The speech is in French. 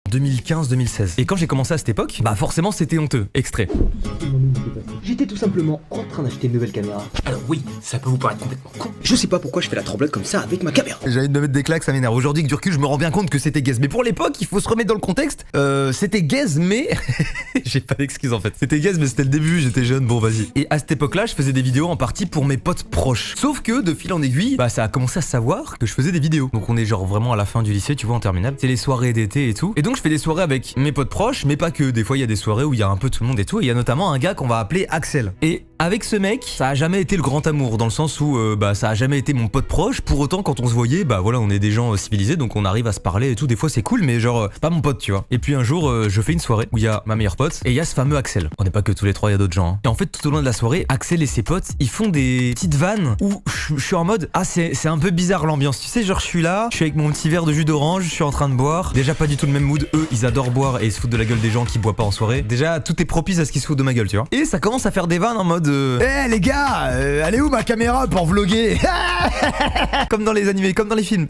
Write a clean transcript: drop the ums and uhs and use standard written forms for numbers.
2015-2016. Et quand j'ai commencé à cette époque, bah forcément c'était honteux. Extrait. J'étais tout simplement en train d'acheter une nouvelle caméra. Alors oui, ça peut vous paraître complètement con. Je sais pas pourquoi je fais la tremblote comme ça avec ma caméra. J'ai envie de me mettre des claques, ça m'énerve. Aujourd'hui, que du recul, je me rends bien compte que c'était gaze. Mais pour l'époque, il faut se remettre dans le contexte. C'était gaze, mais... j'ai pas d'excuse en fait. C'était gaze, mais c'était le début, j'étais jeune, bon vas-y. Et à cette époque-là, je faisais des vidéos en partie pour mes potes proches. Sauf que, de fil en aiguille, bah ça a commencé à savoir que je faisais des vidéos. Donc on est genre vraiment à la fin du lycée, tu vois, en terminale. C'est les soirées d'été et tout. Et donc je fais des soirées avec mes potes proches, mais pas que. Des fois, il y a des soirées où il y a un peu tout le monde et tout. Et il y a notamment un gars qu'on va appeler Axel. Et avec ce mec, ça a jamais été le grand amour, dans le sens où bah ça a jamais été mon pote proche. Pour autant, quand on se voyait, bah voilà, on est des gens civilisés, donc on arrive à se parler et tout. Des fois c'est cool, mais genre c'est pas mon pote, tu vois. Et puis un jour, je fais une soirée où il y a ma meilleure pote et il y a ce fameux Axel. On n'est pas que tous les trois, il y a d'autres gens. Hein. Et en fait, tout au long de la soirée, Axel et ses potes, ils font des petites vannes où je suis en mode c'est un peu bizarre l'ambiance. Tu sais, genre je suis là, je suis avec mon petit verre de jus d'orange, je suis en train de boire. Déjà pas du tout le même mood. Eux, ils adorent boire et ils se foutent de la gueule des gens qui boivent pas en soirée. Déjà, tout est propice à ce qu'ils se foutent de ma gueule, tu vois. Et ça commence à faire des vannes en mode les gars, elle est où ma caméra pour vlogger? Comme dans les animés, comme dans les films.